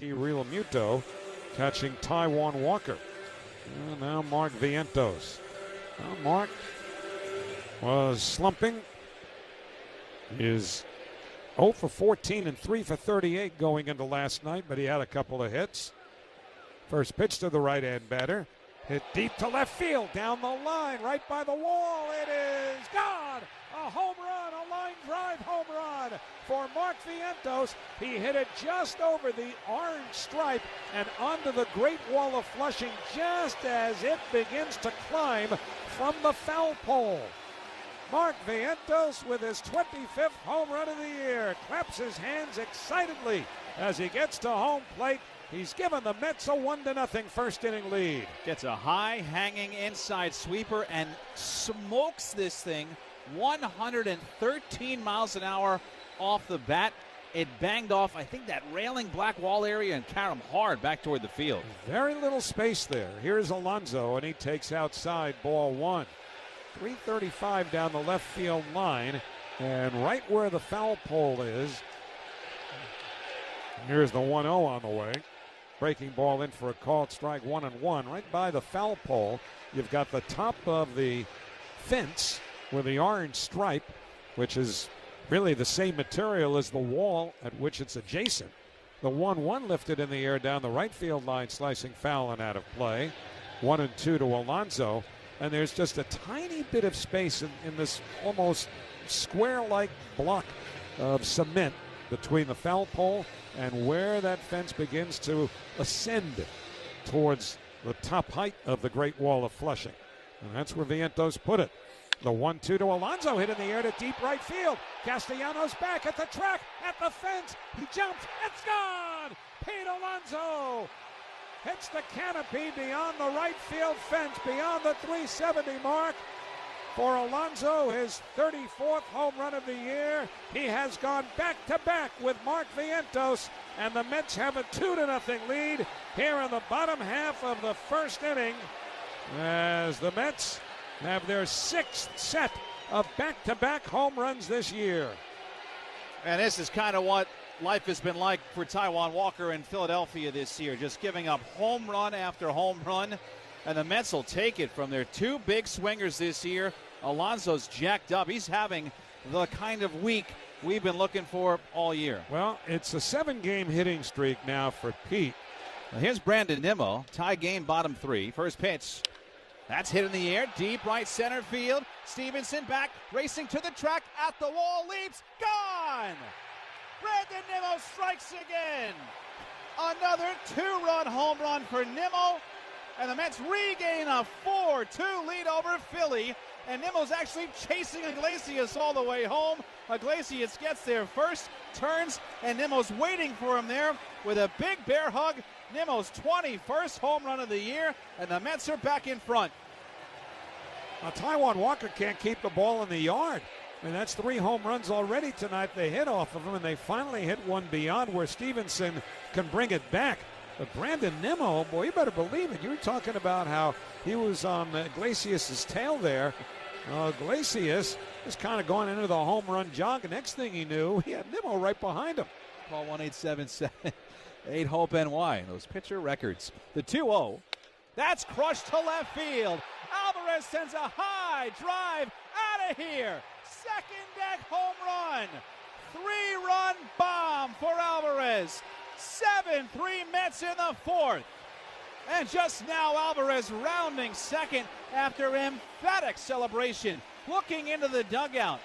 Ricky Realmuto catching Taijuan Walker. And now Mark Vientos. Well, Mark was slumping. He is 0 for 14 and 3 for 38 going into last night, but he had a couple of hits. First pitch to the right-hand batter. Hit deep to left field, down the line, right by the wall. It is gone! A home run, a line drive home run for Mark Vientos. He hit it just over the orange stripe and onto the Great Wall of Flushing just as it begins to climb from the foul pole. Mark Vientos with his 25th home run of the year claps his hands excitedly as he gets to home plate. He's given the Mets a 1-0 first inning lead. Gets a high hanging inside sweeper and smokes this thing 113 miles an hour off the bat. It banged off, I think, that railing black wall area and carried him hard back toward the field. Very little space there. Here's Alonso, and he takes outside, ball one. 335 down the left field line, and right where the foul pole is, here's the 1-0 on the way. Breaking ball in for a called strike, 1-1. Right by the foul pole, you've got the top of the fence with the orange stripe, which is really the same material as the wall at which it's adjacent. The 1-1 lifted in the air down the right field line, slicing foul and out of play. 1-2 to Alonso. And there's just a tiny bit of space in this almost square-like block of cement between the foul pole and where that fence begins to ascend towards the top height of the Great Wall of Flushing. And that's where Vientos put it. The 1-2 to Alonso, hit in the air to deep right field. Castellanos back at the track, at the fence. He jumps. It's gone! Pete Alonso hits the canopy beyond the right field fence, beyond the 370 mark. For Alonso, his 34th home run of the year. He has gone back-to-back with Mark Vientos, and the Mets have a 2-0 lead here in the bottom half of the first inning as the Mets have their 6th set of back-to-back home runs this year. And this is kind of what life has been like for Taijuan Walker in Philadelphia this year, just giving up home run after home run. And the Mets will take it from their two big swingers this year. Alonso's jacked up. He's having the kind of week we've been looking for all year. Well, it's a 7-game hitting streak now for Pete. Here's Brandon Nimmo, tie game bottom 3. First pitch. That's hit in the air, deep right center field. Stevenson back, racing to the track, at the wall, leaps, gone! Brandon Nimmo strikes again. Another 2-run home run for Nimmo. And the Mets regain a 4-2 lead over Philly. And Nimmo's actually chasing Iglesias all the way home. Iglesias gets there first, turns, and Nimmo's waiting for him there with a big bear hug. Nimmo's 21st home run of the year, and the Mets are back in front. Now, Taijuan Walker can't keep the ball in the yard. I mean, that's 3 home runs already tonight. They hit off of him, and they finally hit one beyond where Stevenson can bring it back. But Brandon Nimmo, boy, you better believe it. You were talking about how he was on Iglesias' tail there. Iglesias was kind of going into the home run jog. And next thing he knew, he had Nimmo right behind him. Call 1-877-8-HOPE-NY. Those pitcher records. The 2-0. That's crushed to left field. Alvarez sends a high drive out of here. Second deck home run. 3-run bomb for Alvarez. 7-3 Mets in the 4th. And just now Alvarez rounding second after emphatic celebration. Looking into the dugout.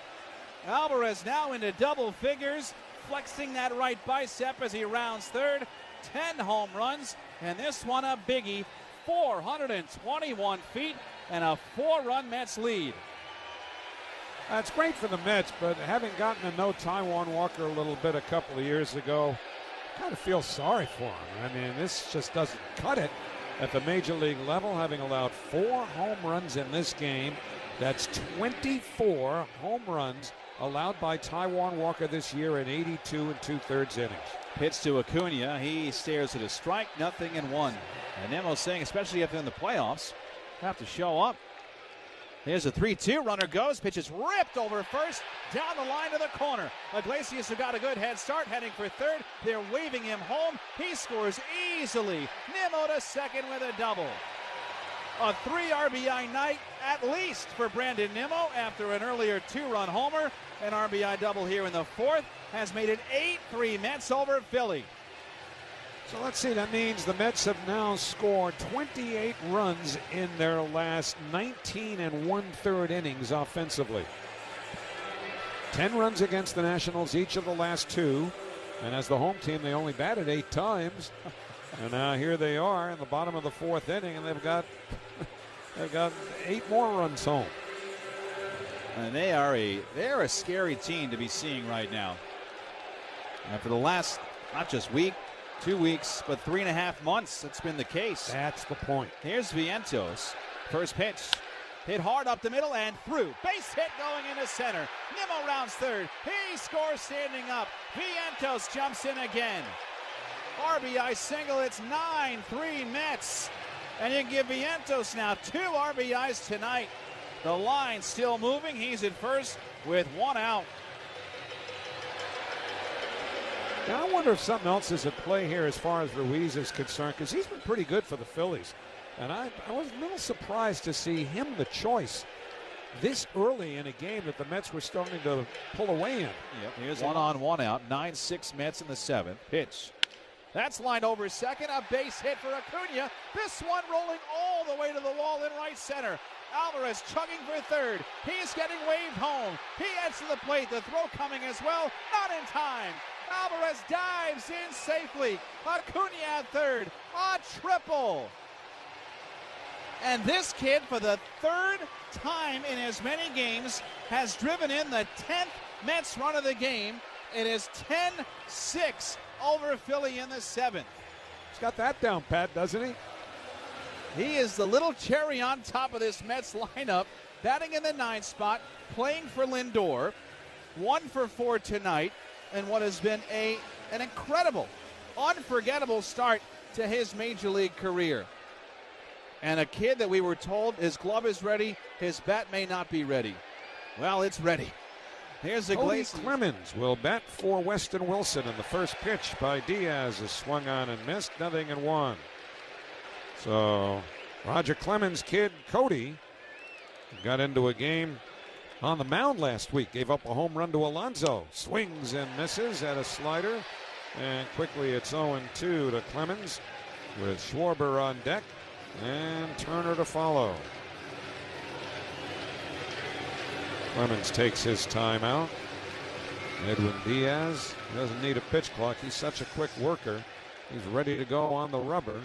Alvarez now into double figures, flexing that right bicep as he rounds third. 10 home runs, and this one a biggie. 421 feet and a 4-run Mets lead. That's great for the Mets, but having gotten to know Taijuan Walker a little bit a couple of years ago, kind of feel sorry for him. I mean, this just doesn't cut it at the major league level, having allowed 4 home runs in this game. That's 24 home runs allowed by Taijuan Walker this year in 82 2/3 innings. Pitch to Acuna. He stares at a strike, 0-1. And Nimmo saying, especially if they're in the playoffs, have to show up. Here's a 3-2. Runner goes. Pitch is ripped over first. Down the line to the corner. Iglesias, who got a good head start, heading for third. They're waving him home. He scores easily. Nimmo to second with a double. A 3 RBI night at least for Brandon Nimmo after an earlier 2-run homer. An RBI double here in the fourth has made it 8-3 Mets over Philly. So let's see, that means the Mets have now scored 28 runs in their last 19 1/3 innings offensively. 10 runs against the Nationals each of the last 2. And as the home team, they only batted 8 times. And now here they are in the bottom of the 4th inning, and they've got 8 more runs home. And they're a scary team to be seeing right now. And for the last, not just week, 2 weeks, but 3.5 months, it's been the case. That's the point. Here's Vientos. First pitch. Hit hard up the middle and through. Base hit going into center. Nimmo rounds third. He scores standing up. Vientos jumps in again. RBI single. It's 9-3 Mets. And you can give Vientos now 2 RBIs tonight. The line still moving. He's at first with 1 out. Now, I wonder if something else is at play here as far as Ruiz is concerned, because he's been pretty good for the Phillies. And I was a little surprised to see him the choice this early in a game that the Mets were starting to pull away in. Yep, here's 1 on, 1 out. 9-6 Mets in the 7th. Pitch. That's lined over second. A base hit for Acuna. This one rolling all the way to the wall in right center. Alvarez chugging for third. He's getting waved home. He heads to the plate. The throw coming as well. Not in time. Alvarez dives in safely. Acuna at third. A triple. And this kid, for the 3rd time in as many games, has driven in the 10th Mets run of the game. It is 10-6 over Philly in the 7th. He's got that down pat, doesn't he? He is the little cherry on top of this Mets lineup, batting in the 9th spot, playing for Lindor. 1 for 4 tonight, and what has been an incredible, unforgettable start to his major league career. And a kid that we were told his glove is ready, his bat may not be ready. Well, it's ready. Here's Iglesias. Cody Clemens will bat for Weston Wilson, and the first pitch by Diaz is swung on and missed. 0-1. So Roger Clemens' kid Cody got into a game on the mound last week. Gave up a home run to Alonso. Swings and misses at a slider. And quickly it's 0-2 to Clemens with Schwarber on deck and Turner to follow. Clemens takes his time out. Edwin Diaz doesn't need a pitch clock. He's such a quick worker. He's ready to go on the rubber.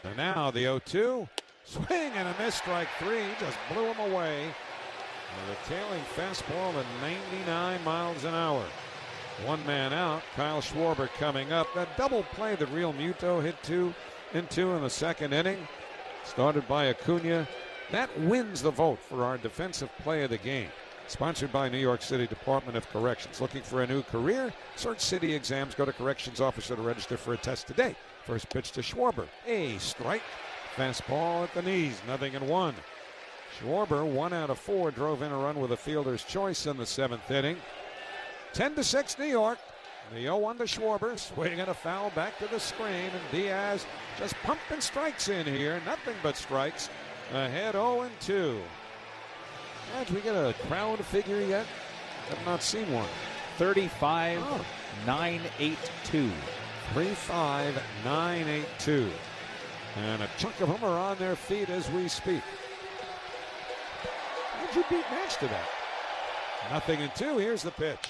And now the 0-2. Swing and a miss, strike 3. Just blew him away. With a tailing fastball at 99 miles an hour. 1 man out. Kyle Schwarber coming up. That double play that Real Muto hit 2 in the 2nd inning, started by Acuna. That wins the vote for our defensive play of the game. Sponsored by New York City Department of Corrections. Looking for a new career? Search City Exams. Go to Corrections Officer to register for a test today. First pitch to Schwarber. A strike. Fastball at the knees. 0-1. Schwarber, 1 out of 4, drove in a run with a fielder's choice in the 7th inning. 10-6 New York. The 0-1 to Schwarber. Swing and a foul back to the screen. And Diaz just pumping strikes in here. Nothing but strikes. Ahead 0-2. Did we get a crowd figure yet? Have not seen one. 35,982. 35,982. And a chunk of them are on their feet as we speak. How'd you beat Nash to that? 0-2. Here's the pitch.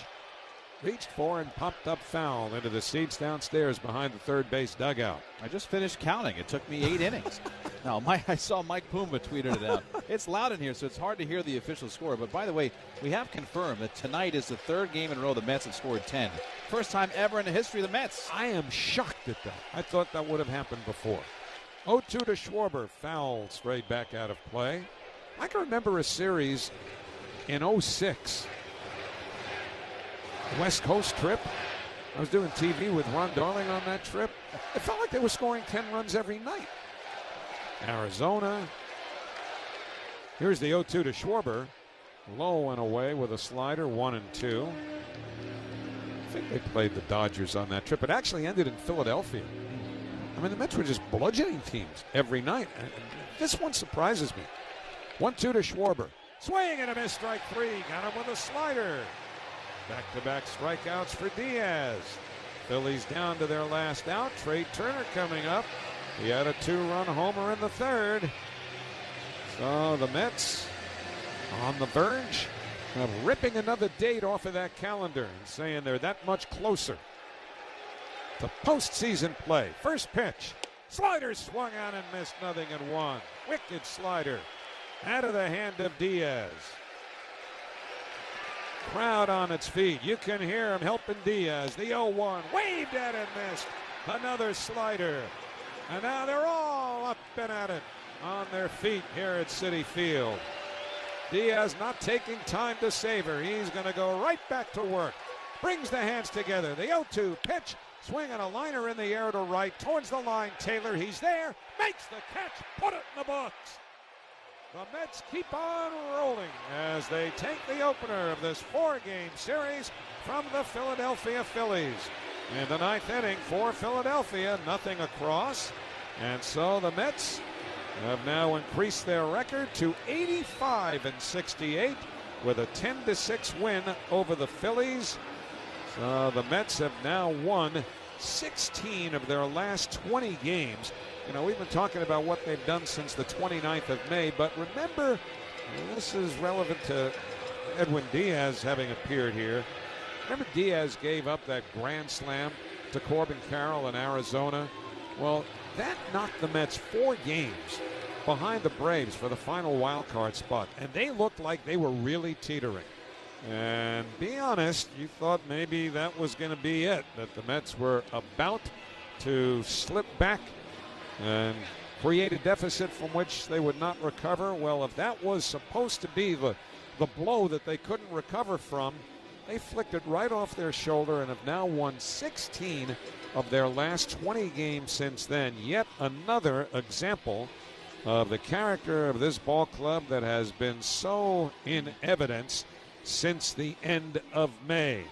Reached for and popped up foul into the seats downstairs behind the third base dugout. I just finished counting. It took me 8 innings. Now, I saw Mike Puma tweeted it out. It's loud in here, so it's hard to hear the official score. But by the way, we have confirmed that tonight is the 3rd game in a row the Mets have scored 10. First time ever in the history of the Mets. I am shocked at that. I thought that would have happened before. 0-2 to Schwarber. Foul straight back out of play. I can remember a series in 06. West Coast trip. I was doing TV with Ron Darling on that trip. It felt like they were scoring 10 runs every night. Arizona. Here's the 0-2 to Schwarber. Low and away with a slider, 1-2. I think they played the Dodgers on that trip. It actually ended in Philadelphia. I mean, the Mets were just bludgeoning teams every night. And this one surprises me. 1-2 to Schwarber. Swing and a miss, strike 3. Got him with a slider. Back-to-back strikeouts for Diaz. Phillies down to their last out. Trey Turner coming up. He had a 2-run homer in the 3rd. So the Mets on the verge of ripping another date off of that calendar and saying they're that much closer to postseason play. First pitch. Slider swung on and missed, 0-1. Wicked slider out of the hand of Diaz. Crowd on its feet. You can hear him helping Diaz. The 0-1 waved at and missed. Another slider. And now they're all up and at it on their feet here at Citi Field. Diaz not taking time to savor. He's going to go right back to work. Brings the hands together. The 0-2 pitch. Swing and a liner in the air to right. Towards the line, Taylor. He's there. Makes the catch. Put it in the books. The Mets keep on rolling as they take the opener of this 4-game series from the Philadelphia Phillies. In the 9th inning for Philadelphia, nothing across. And so the Mets have now increased their record to 85-68 with a 10-6 win over the Phillies. So the Mets have now won 16 of their last 20 games. You know, we've been talking about what they've done since the 29th of May, but remember, this is relevant to Edwin Diaz having appeared here. Remember Diaz gave up that grand slam to Corbin Carroll in Arizona? Well, that knocked the Mets 4 games behind the Braves for the final wild card spot, and they looked like they were really teetering. And be honest, you thought maybe that was going to be it, that the Mets were about to slip back and create a deficit from which they would not recover. Well, if that was supposed to be the blow that they couldn't recover from, they flicked it right off their shoulder and have now won 16 of their last 20 games since then. Yet another example of the character of this ball club that has been so in evidence since the end of May.